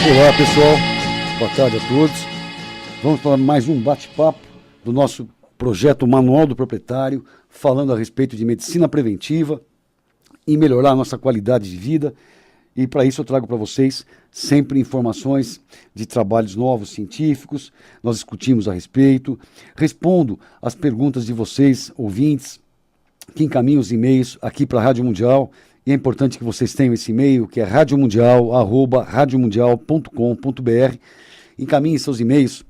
Olá pessoal, boa tarde a todos. Vamos para mais um bate-papo do nosso projeto Manual do Proprietário, falando a respeito de medicina preventiva e melhorar a nossa qualidade de vida. E para isso eu trago para vocês sempre informações de trabalhos novos, científicos. Nós discutimos a respeito, respondo as perguntas de vocês, ouvintes, que encaminham os e-mails aqui para a Rádio Mundial. E é importante que vocês tenham esse e-mail, que é radiomundial@radiomundial.com.br. Encaminhem seus e-mails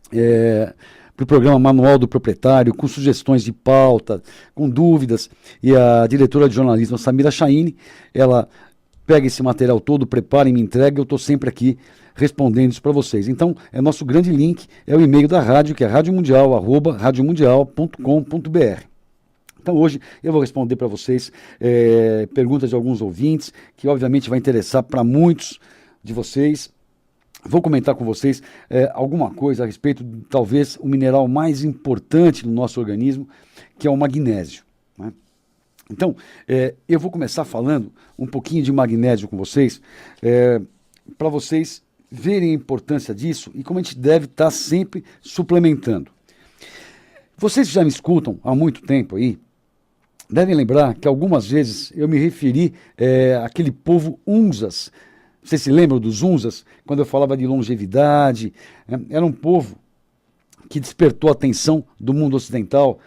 para o programa Manual do Proprietário, com sugestões de pauta, com dúvidas. E a diretora de jornalismo, Samira Chaine, ela pega esse material todo, prepara e me entrega. Eu estou sempre aqui respondendo isso para vocês. Então, é nosso grande link, é o e-mail da rádio, que é radiomundial@radiomundial.com.br. Então hoje eu vou responder para vocês perguntas de alguns ouvintes, que obviamente vai interessar para muitos de vocês. Vou comentar com vocês alguma coisa a respeito de talvez o mineral mais importante do nosso organismo, que é o magnésio, né? Então, eu vou começar falando um pouquinho de magnésio com vocês, para vocês verem a importância disso e como a gente deve estar sempre suplementando. Vocês já me escutam há muito tempo aí, devem lembrar que algumas vezes eu me referi àquele povo Unzas. Vocês se lembram dos Unzas? Quando eu falava de longevidade, era um povo que despertou a atenção do mundo ocidental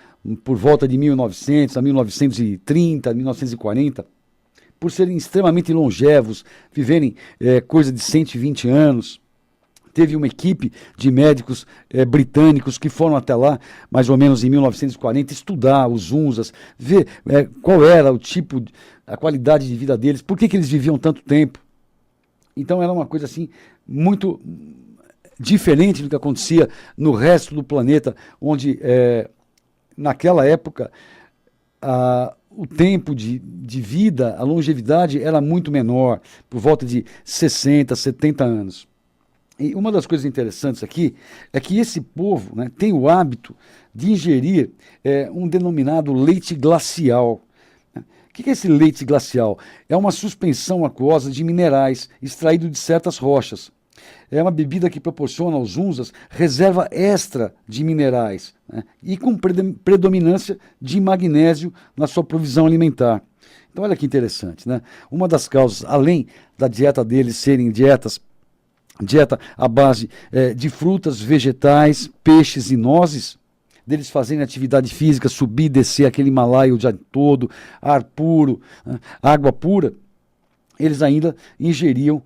por volta de 1900 a 1930, 1940, por serem extremamente longevos, viverem coisa de 120 anos. Teve uma equipe de médicos britânicos que foram até lá, mais ou menos em 1940, estudar os Unzas, ver qual era o tipo, a qualidade de vida deles, por que eles viviam tanto tempo. Então era uma coisa assim, muito diferente do que acontecia no resto do planeta, onde naquela época o tempo de vida, a longevidade era muito menor, por volta de 60, 70 anos. E uma das coisas interessantes aqui é que esse povo, né, tem o hábito de ingerir um denominado leite glacial. O que é esse leite glacial? É uma suspensão aquosa de minerais extraído de certas rochas. É uma bebida que proporciona aos Unzas reserva extra de minerais, né, e com predominância de magnésio na sua provisão alimentar. Então olha que interessante, né? Uma das causas, além da dieta deles serem dieta à base de frutas, vegetais, peixes e nozes, deles fazerem atividade física, subir e descer aquele Himalaia o dia todo, ar puro, água pura, eles ainda ingeriam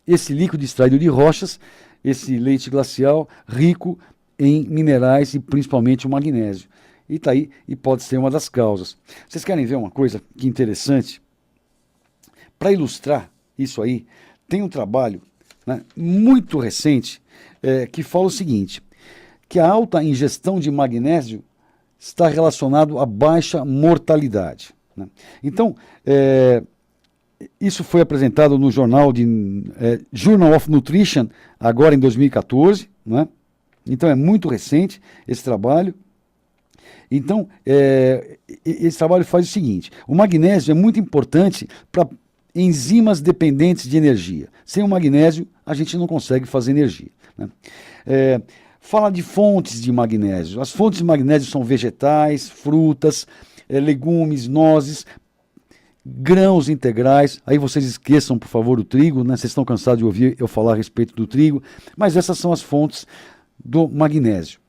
esse líquido extraído de rochas, esse leite glacial rico em minerais e principalmente o magnésio. E está aí, e pode ser uma das causas. Vocês querem ver uma coisa que interessante? Para ilustrar isso aí, tem um trabalho, né, muito recente, que fala o seguinte, que a alta ingestão de magnésio está relacionado à baixa mortalidade, né? Então, isso foi apresentado no jornal Journal of Nutrition, agora em 2014, né? Então é muito recente esse trabalho. Então, esse trabalho faz o seguinte, o magnésio é muito importante para enzimas dependentes de energia. Sem o magnésio, a gente não consegue fazer energia, né? Fala de fontes de magnésio. As fontes de magnésio são vegetais, frutas, legumes, nozes, grãos integrais. Aí vocês esqueçam, por favor, o trigo, né? Vocês estão cansados de ouvir eu falar a respeito do trigo, mas essas são as fontes do magnésio.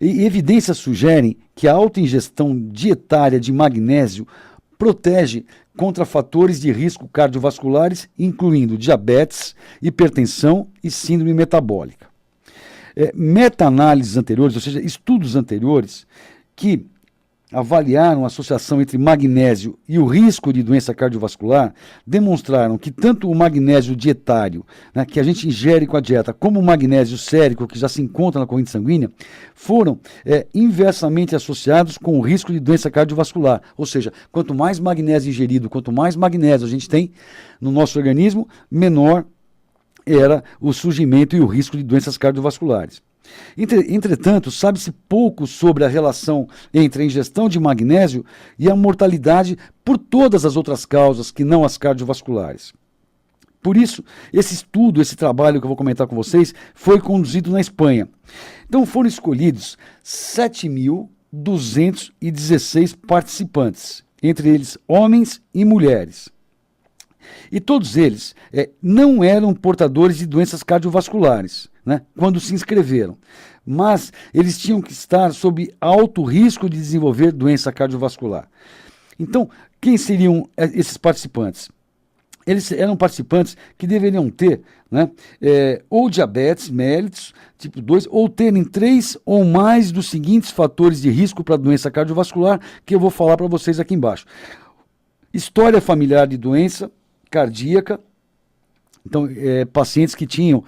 E evidências sugerem que a alta ingestão dietária de magnésio protege contra fatores de risco cardiovasculares, incluindo diabetes, hipertensão e síndrome metabólica. Meta-análises anteriores, ou seja, estudos anteriores, que avaliaram a associação entre magnésio e o risco de doença cardiovascular, demonstraram que tanto o magnésio dietário, né, que a gente ingere com a dieta, como o magnésio sérico, que já se encontra na corrente sanguínea, foram inversamente associados com o risco de doença cardiovascular. Ou seja, quanto mais magnésio ingerido, quanto mais magnésio a gente tem no nosso organismo, menor era o surgimento e o risco de doenças cardiovasculares. Entretanto, sabe-se pouco sobre a relação entre a ingestão de magnésio e a mortalidade por todas as outras causas que não as cardiovasculares. Por isso, esse estudo, esse trabalho que eu vou comentar com vocês, foi conduzido na Espanha. Então foram escolhidos 7.216 participantes, entre eles homens e mulheres. E todos eles não eram portadores de doenças cardiovasculares, né, quando se inscreveram, mas eles tinham que estar sob alto risco de desenvolver doença cardiovascular. Então, quem seriam esses participantes? Eles eram participantes que deveriam ter, né, ou diabetes mellitus, tipo 2, ou terem 3 ou mais dos seguintes fatores de risco para doença cardiovascular, que eu vou falar para vocês aqui embaixo. História familiar de doença cardíaca, então pacientes que tinham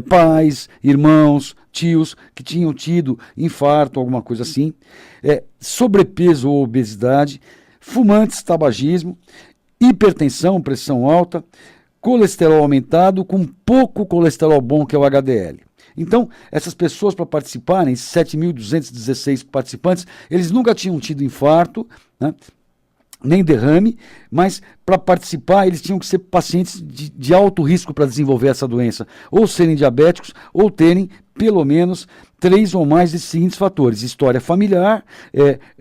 pais, irmãos, tios, que tinham tido infarto, alguma coisa assim, sobrepeso ou obesidade, fumantes, tabagismo, hipertensão, pressão alta, colesterol aumentado com pouco colesterol bom, que é o HDL. Então, essas pessoas, para participarem, 7.216 participantes, eles nunca tinham tido infarto, né, nem derrame, mas para participar eles tinham que ser pacientes de alto risco para desenvolver essa doença, ou serem diabéticos, ou terem pelo menos 3 ou mais desses seguintes fatores: história familiar,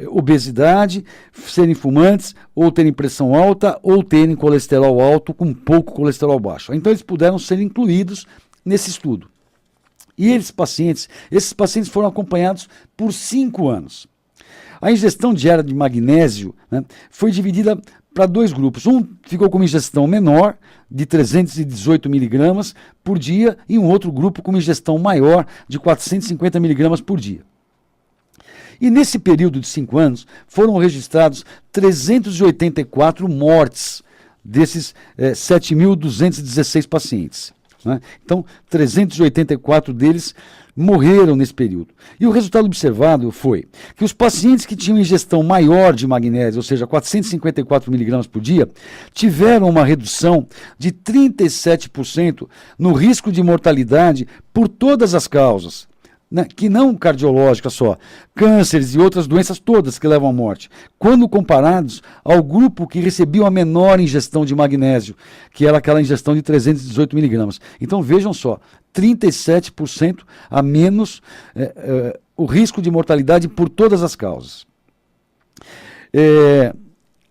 obesidade, serem fumantes, ou terem pressão alta, ou terem colesterol alto com pouco colesterol baixo. Então eles puderam ser incluídos nesse estudo. E esses pacientes foram acompanhados por 5 anos. A ingestão diária de magnésio, né, foi dividida para 2 grupos. Um ficou com uma ingestão menor, de 318 miligramas por dia, e um outro grupo com uma ingestão maior, de 450 miligramas por dia. E nesse período de 5 anos, foram registrados 384 mortes desses 7.216 pacientes. Né? Então, 384 deles morreram nesse período. E o resultado observado foi que os pacientes que tinham ingestão maior de magnésio, ou seja, 454 miligramas por dia, tiveram uma redução de 37% no risco de mortalidade por todas as causas, né, que não cardiológica só, cânceres e outras doenças todas que levam à morte, quando comparados ao grupo que recebia a menor ingestão de magnésio, que era aquela ingestão de 318 miligramas. Então vejam só, 37% a menos o risco de mortalidade por todas as causas.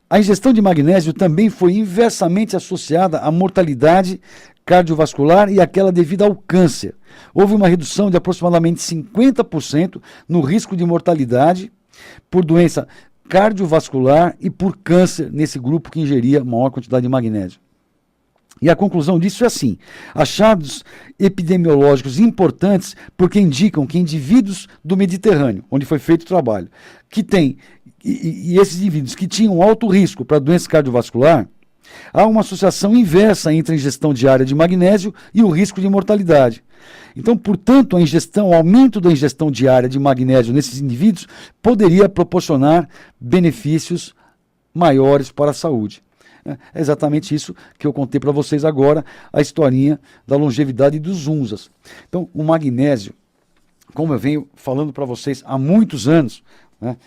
A ingestão de magnésio também foi inversamente associada à mortalidade cardiovascular e aquela devida ao câncer. Houve uma redução de aproximadamente 50% no risco de mortalidade por doença cardiovascular e por câncer nesse grupo que ingeria maior quantidade de magnésio. E a conclusão disso é assim: achados epidemiológicos importantes, porque indicam que indivíduos do Mediterrâneo, onde foi feito o trabalho, que têm, e esses indivíduos que tinham alto risco para doença cardiovascular, há uma associação inversa entre a ingestão diária de magnésio e o risco de mortalidade. Então, portanto, o aumento da ingestão diária de magnésio nesses indivíduos poderia proporcionar benefícios maiores para a saúde. É exatamente isso que eu contei para vocês agora, a historinha da longevidade dos UNZAs. Então, o magnésio, como eu venho falando para vocês há muitos anos, né,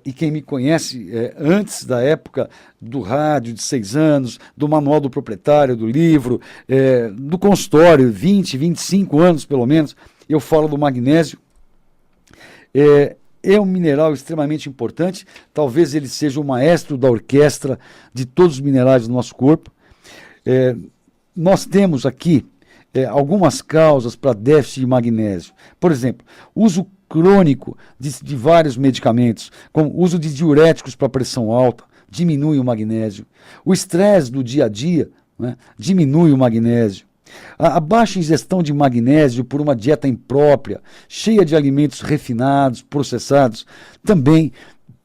e quem me conhece antes da época do rádio de 6 anos, do manual do proprietário, do livro, do consultório, 20, 25 anos pelo menos, eu falo do magnésio. É um mineral extremamente importante, talvez ele seja o maestro da orquestra de todos os minerais do nosso corpo. Nós temos aqui algumas causas para déficit de magnésio. Por exemplo, uso crônico de vários medicamentos, como uso de diuréticos para pressão alta, diminui o magnésio. O estresse do dia a dia, né, diminui o magnésio. A baixa ingestão de magnésio por uma dieta imprópria, cheia de alimentos refinados, processados, também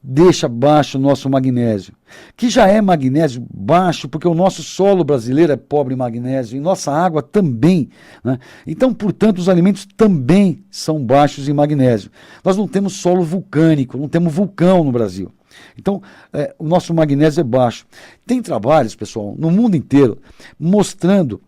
deixa baixo o nosso magnésio, que já é magnésio baixo, porque o nosso solo brasileiro é pobre em magnésio, e nossa água também, né? Então, portanto, os alimentos também são baixos em magnésio. Nós não temos solo vulcânico, não temos vulcão no Brasil. Então, o nosso magnésio é baixo. Tem trabalhos, pessoal, no mundo inteiro, mostrando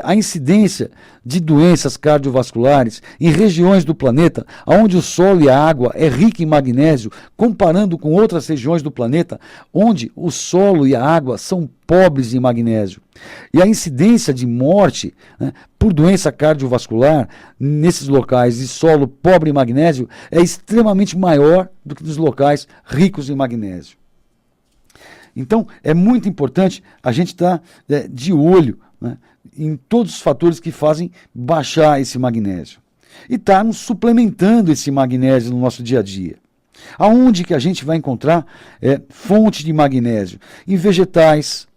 a incidência de doenças cardiovasculares em regiões do planeta onde o solo e a água é rica em magnésio, comparando com outras regiões do planeta onde o solo e a água são pobres em magnésio. E a incidência de morte, né, por doença cardiovascular nesses locais de solo pobre em magnésio é extremamente maior do que nos locais ricos em magnésio. Então, é muito importante a gente estar de olho, né, em todos os fatores que fazem baixar esse magnésio. E estarmos suplementando esse magnésio no nosso dia a dia. Aonde que a gente vai encontrar fonte de magnésio? Em vegetais,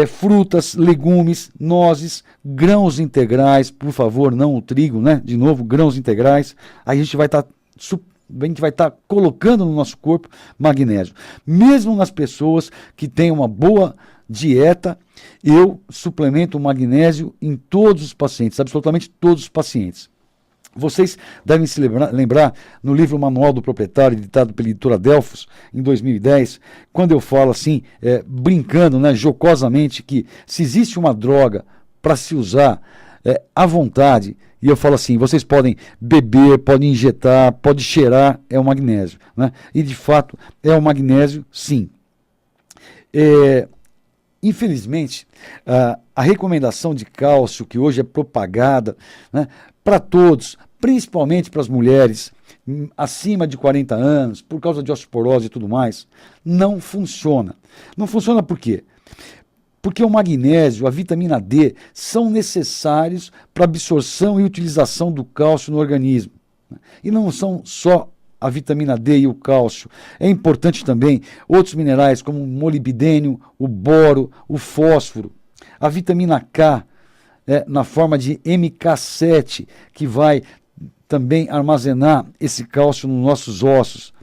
frutas, legumes, nozes, grãos integrais, por favor, não o trigo, né? De novo, grãos integrais. Aí a gente vai estar colocando no nosso corpo magnésio. Mesmo nas pessoas que têm uma boa dieta, eu suplemento o magnésio em todos os pacientes, absolutamente todos os pacientes. Vocês devem se lembrar no livro Manual do Proprietário, editado pela editora Delfos, em 2010, quando eu falo assim, brincando, né, jocosamente, que se existe uma droga para se usar à vontade, e eu falo assim, vocês podem beber, podem injetar, podem cheirar, é o magnésio. Né? E de fato, é o magnésio, sim. Infelizmente, a recomendação de cálcio, que hoje é propagada, né, para todos, principalmente para as mulheres acima de 40 anos, por causa de osteoporose e tudo mais, não funciona. Não funciona por quê? Porque o magnésio, a vitamina D, são necessários para a absorção e utilização do cálcio no organismo. E não são só a vitamina D e o cálcio. É importante também outros minerais como o molibdênio, o boro, o fósforo, a vitamina K, na forma de MK7, que vai também armazenar esse cálcio nos nossos ossos.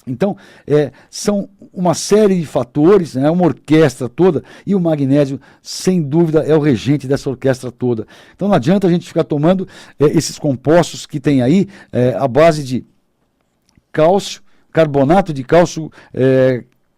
Então, são uma série de fatores, né, uma orquestra toda, e o magnésio, sem dúvida, é o regente dessa orquestra toda. Então não adianta a gente ficar tomando esses compostos que tem aí, à base de cálcio, carbonato de cálcio,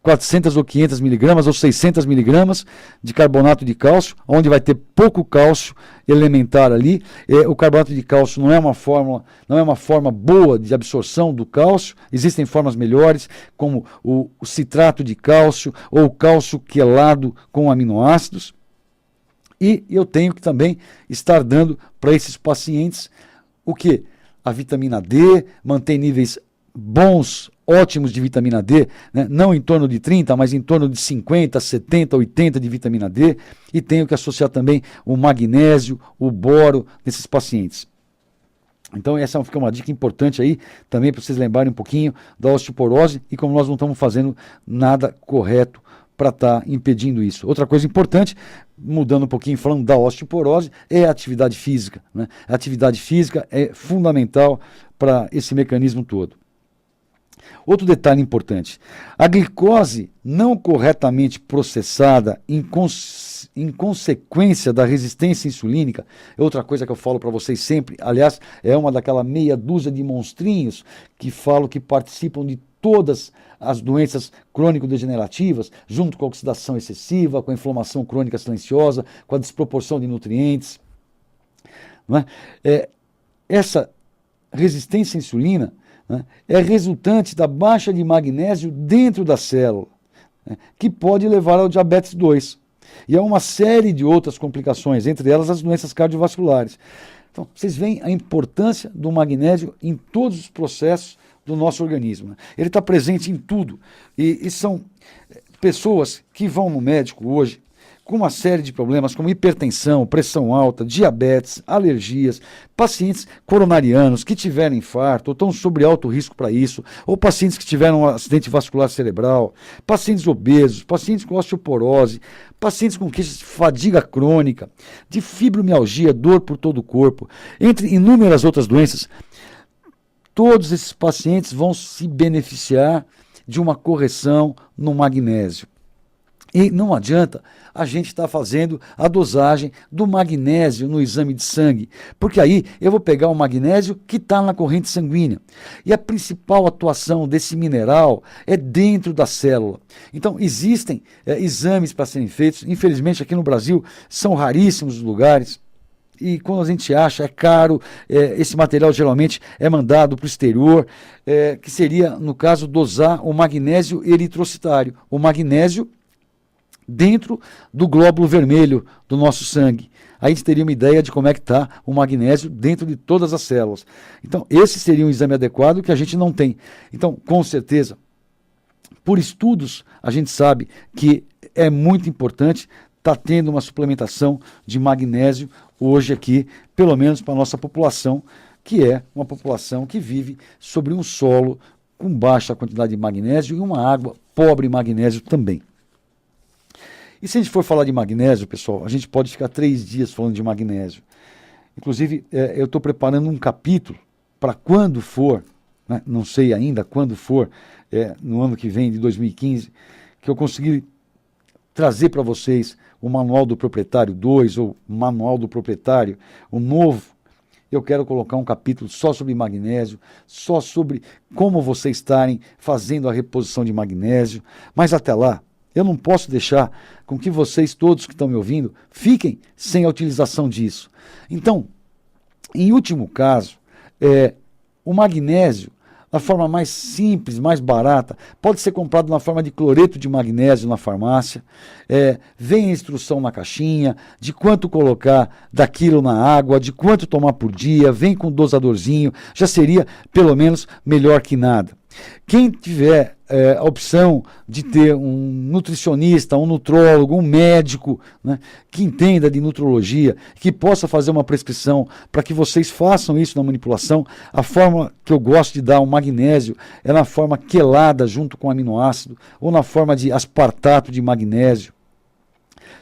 400 ou 500 miligramas ou 600 miligramas de carbonato de cálcio, onde vai ter pouco cálcio elementar ali. O carbonato de cálcio não é uma forma boa de absorção do cálcio, existem formas melhores, como o citrato de cálcio ou o cálcio quelado com aminoácidos. E eu tenho que também estar dando para esses pacientes o que? A vitamina D, mantém níveis bons, ótimos de vitamina D, né? Não em torno de 30, mas em torno de 50, 70, 80 de vitamina D, e tenho que associar também o magnésio, o boro nesses pacientes. Então essa fica uma dica importante aí, também para vocês lembrarem um pouquinho da osteoporose e como nós não estamos fazendo nada correto para estar impedindo isso. Outra coisa importante, mudando um pouquinho, falando da osteoporose, é a atividade física, né? A atividade física é fundamental para esse mecanismo todo. Outro detalhe importante, a glicose não corretamente processada em consequência da resistência insulínica, é outra coisa que eu falo para vocês sempre, aliás, é uma daquela meia dúzia de monstrinhos que falo que participam de todas as doenças crônico-degenerativas, junto com a oxidação excessiva, com a inflamação crônica silenciosa, com a desproporção de nutrientes. Não é? Essa resistência à insulina, né, é resultante da baixa de magnésio dentro da célula, né, que pode levar ao diabetes 2. E a uma série de outras complicações, entre elas as doenças cardiovasculares. Então, vocês veem a importância do magnésio em todos os processos do nosso organismo. Né? Ele está presente em tudo. E são pessoas que vão no médico hoje com uma série de problemas como hipertensão, pressão alta, diabetes, alergias, pacientes coronarianos que tiveram infarto ou estão sob alto risco para isso, ou pacientes que tiveram um acidente vascular cerebral, pacientes obesos, pacientes com osteoporose, pacientes com queixas de fadiga crônica, de fibromialgia, dor por todo o corpo, entre inúmeras outras doenças. Todos esses pacientes vão se beneficiar de uma correção no magnésio. E não adianta a gente estar fazendo a dosagem do magnésio no exame de sangue, porque aí eu vou pegar o magnésio que está na corrente sanguínea. E a principal atuação desse mineral é dentro da célula. Então, existem exames para serem feitos, infelizmente aqui no Brasil são raríssimos os lugares. E quando a gente acha, é caro, esse material geralmente é mandado para o exterior, que seria, no caso, dosar o magnésio eritrocitário, o magnésio dentro do glóbulo vermelho do nosso sangue. Aí a gente teria uma ideia de como é que está o magnésio dentro de todas as células. Então, esse seria um exame adequado que a gente não tem. Então, com certeza, por estudos, a gente sabe que é muito importante estar tendo uma suplementação de magnésio hoje aqui, pelo menos para a nossa população, que é uma população que vive sobre um solo com baixa quantidade de magnésio e uma água pobre em magnésio também. E se a gente for falar de magnésio, pessoal, a gente pode ficar 3 dias falando de magnésio. Inclusive, eu estou preparando um capítulo para quando for, né, não sei ainda quando for, no ano que vem, de 2015, que eu conseguir trazer para vocês o Manual do Proprietário 2 ou Manual do Proprietário, o novo. Eu quero colocar um capítulo só sobre magnésio, só sobre como vocês estarem fazendo a reposição de magnésio, mas até lá, eu não posso deixar com que vocês todos que estão me ouvindo fiquem sem a utilização disso. Então, em último caso, o magnésio, da forma mais simples, mais barata, pode ser comprado na forma de cloreto de magnésio na farmácia. Vem a instrução na caixinha de quanto colocar daquilo na água, de quanto tomar por dia, vem com dosadorzinho, já seria pelo menos melhor que nada. Quem tiver a opção de ter um nutricionista, um nutrólogo, um médico, né, que entenda de nutrologia, que possa fazer uma prescrição para que vocês façam isso na manipulação, a forma que eu gosto de dar o magnésio é na forma quelada junto com aminoácido ou na forma de aspartato de magnésio.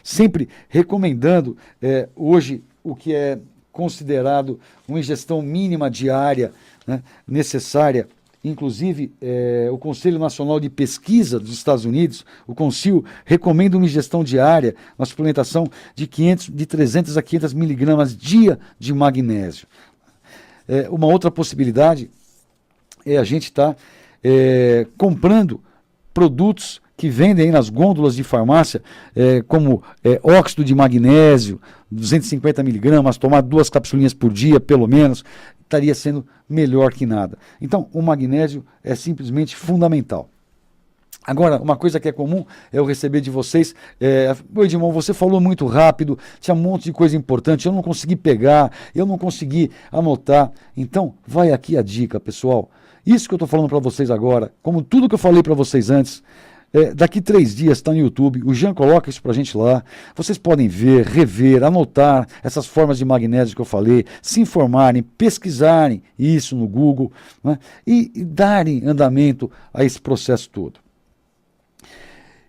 Sempre recomendando hoje o que é considerado uma ingestão mínima diária, né, necessária. Inclusive, o Conselho Nacional de Pesquisa dos Estados Unidos, o CONCIL, recomenda uma ingestão diária, uma suplementação de 300 a 500 miligramas dia de magnésio. Uma outra possibilidade é a gente estar comprando produtos que vendem aí nas gôndolas de farmácia, como óxido de magnésio, 250 miligramas, tomar 2 capsulinhas por dia, pelo menos, estaria sendo melhor que nada. Então, o magnésio é simplesmente fundamental. Agora, uma coisa que é comum é eu receber de vocês, Edmond, você falou muito rápido, tinha um monte de coisa importante, eu não consegui pegar, eu não consegui anotar. Então, vai aqui a dica, pessoal. Isso que eu estou falando para vocês agora, como tudo que eu falei para vocês antes, daqui 3 dias está no YouTube, o Jean coloca isso para a gente lá, vocês podem ver, rever, anotar essas formas de magnésio que eu falei, se informarem, pesquisarem isso no Google, né, e darem andamento a esse processo todo.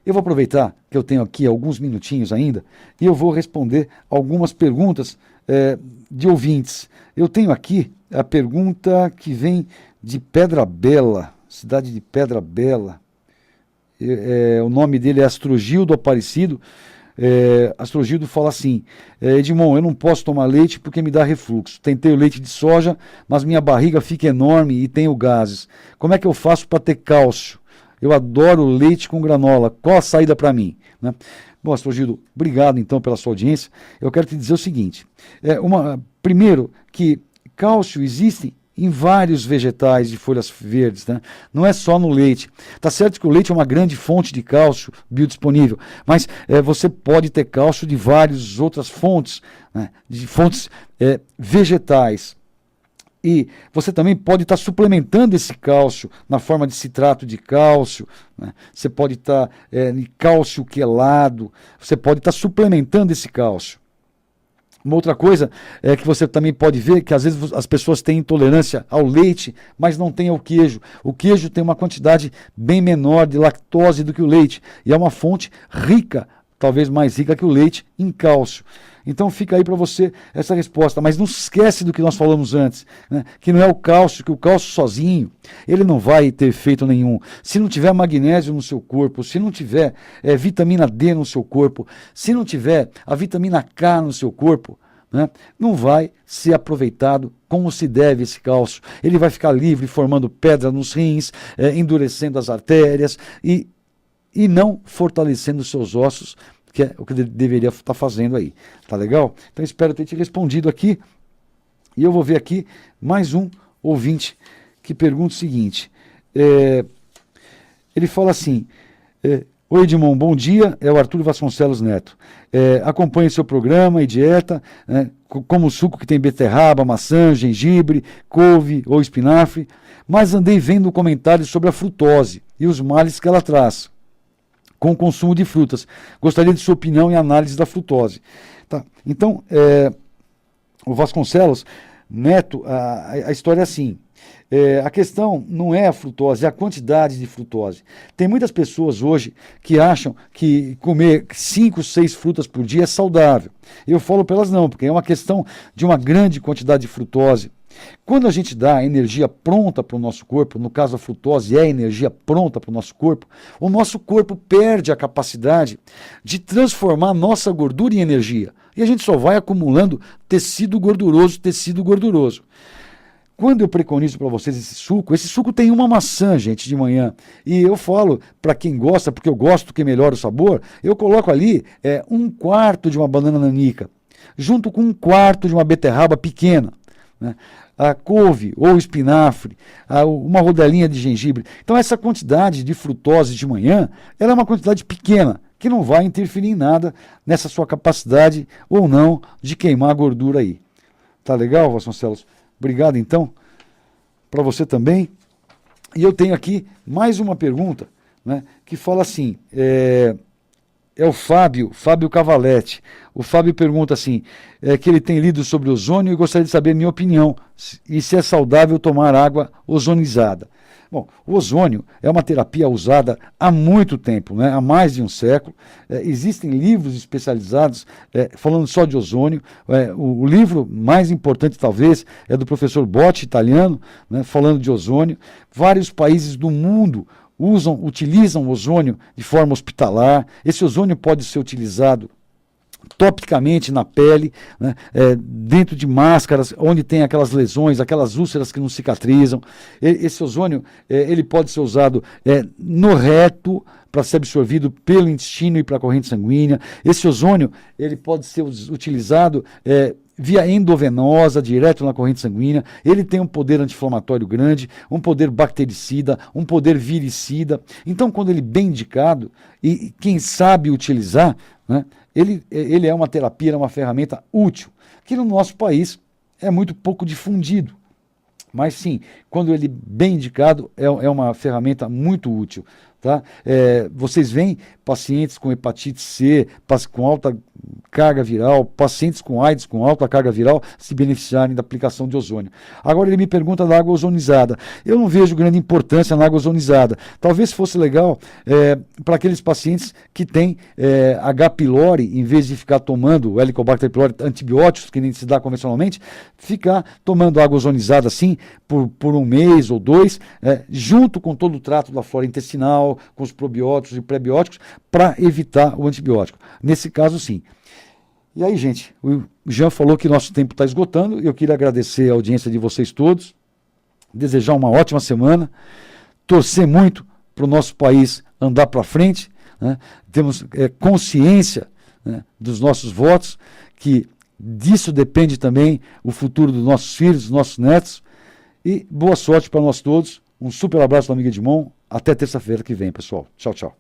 Eu vou aproveitar que eu tenho aqui alguns minutinhos ainda e eu vou responder algumas perguntas de ouvintes. Eu tenho aqui a pergunta que vem de Pedra Bela, cidade de Pedra Bela. O nome dele é Astrogildo Aparecido. Astrogildo fala assim: Edmond, eu não posso tomar leite porque me dá refluxo. Tentei o leite de soja, mas minha barriga fica enorme e tenho gases. Como é que eu faço para ter cálcio? Eu adoro leite com granola. Qual a saída para mim? Né? Bom, Astrogildo, obrigado então pela sua audiência. Eu quero te dizer o seguinte: primeiro, que cálcio existe em vários vegetais de folhas verdes, né? Não é só no leite. Tá certo que o leite é uma grande fonte de cálcio biodisponível, mas você pode ter cálcio de várias outras fontes, né? De fontes vegetais. E você também pode estar suplementando esse cálcio na forma de citrato de cálcio, né? Você pode estar em cálcio quelado, você pode estar suplementando esse cálcio. Uma outra coisa é que você também pode ver que às vezes as pessoas têm intolerância ao leite, mas não têm ao queijo. O queijo tem uma quantidade bem menor de lactose do que o leite e é uma fonte rica, talvez mais rica que o leite, em cálcio. Então fica aí para você essa resposta, mas não se esquece do que nós falamos antes, né? Que não é o cálcio, que o cálcio sozinho, ele não vai ter efeito nenhum. Se não tiver magnésio no seu corpo, se não tiver vitamina D no seu corpo, se não tiver a vitamina K no seu corpo, né, não vai ser aproveitado como se deve esse cálcio. Ele vai ficar livre, formando pedra nos rins, endurecendo as artérias e não fortalecendo os seus ossos, que é o que ele deveria estar fazendo aí. Tá legal? Então espero ter te respondido aqui. E eu vou ver aqui mais um ouvinte que pergunta o seguinte. Ele fala assim: oi Edmond, bom dia, é o Arthur Vasconcelos Neto. Acompanhe seu programa e dieta, como o suco que tem beterraba, maçã, gengibre, couve ou espinafre, mas andei vendo comentários sobre a frutose e os males que ela traz com o consumo de frutas. Gostaria de sua opinião e análise da frutose. Tá. Então, o Vasconcelos Neto, a história é assim. A questão não é a frutose, é a quantidade de frutose. Tem muitas pessoas hoje que acham que comer 5, 6 frutas por dia é saudável. Eu falo para elas não, porque é uma questão de uma grande quantidade de frutose. Quando a gente dá energia pronta para o nosso corpo, no caso a frutose é energia pronta para o nosso corpo perde a capacidade de transformar nossa gordura em energia. E a gente só vai acumulando tecido gorduroso. Quando eu preconizo para vocês esse suco tem uma maçã, gente, de manhã. E eu falo para quem gosta, porque eu gosto que melhora o sabor, eu coloco ali 1/4 de uma banana nanica, junto com 1/4 de uma beterraba pequena, né? A couve ou espinafre, uma rodelinha de gengibre. Então essa quantidade de frutose de manhã, ela é uma quantidade pequena, que não vai interferir em nada nessa sua capacidade ou não de queimar a gordura aí. Tá legal, Vasconcelos? Obrigado, então, para você também. E eu tenho aqui mais uma pergunta, né, que fala assim, é o Fábio Cavaletti. O Fábio pergunta assim, que ele tem lido sobre ozônio e gostaria de saber a minha opinião, e se é saudável tomar água ozonizada. Bom, o ozônio é uma terapia usada há muito tempo, né? Há mais de um século. Existem livros especializados falando só de ozônio. O livro mais importante, talvez, é do professor Botti, italiano, né, falando de ozônio. Vários países do mundo utilizam ozônio de forma hospitalar. Esse ozônio pode ser utilizado topicamente na pele, né, dentro de máscaras, onde tem aquelas lesões, aquelas úlceras que não cicatrizam. Esse ozônio ele pode ser usado no reto para ser absorvido pelo intestino e para a corrente sanguínea. Esse ozônio ele pode ser utilizado via endovenosa, direto na corrente sanguínea. Ele tem um poder anti-inflamatório grande, um poder bactericida, um poder viricida. Então, quando ele é bem indicado, e quem sabe utilizar, né, ele é uma terapia, é uma ferramenta útil, que no nosso país é muito pouco difundido. Mas sim, quando ele bem indicado, é uma ferramenta muito útil. Tá? Vocês veem pacientes com hepatite C, com alta carga viral, pacientes com AIDS com alta carga viral se beneficiarem da aplicação de ozônio. Agora ele me pergunta da água ozonizada. Eu não vejo grande importância na água ozonizada. Talvez fosse legal para aqueles pacientes que têm H. pylori, em vez de ficar tomando o Helicobacter pylori, antibióticos, que nem se dá convencionalmente, ficar tomando água ozonizada assim por um mês ou 2, junto com todo o trato da flora intestinal, com os probióticos e prebióticos, para evitar o antibiótico. Nesse caso, sim. E aí, gente, o Jean falou que nosso tempo está esgotando. Eu queria agradecer a audiência de vocês todos, desejar uma ótima semana, torcer muito para o nosso país andar para frente, né? Temos consciência, né, dos nossos votos, que disso depende também o futuro dos nossos filhos, dos nossos netos. E boa sorte para nós todos. Um super abraço do amigo Edmond. Até terça-feira que vem, pessoal. Tchau, tchau.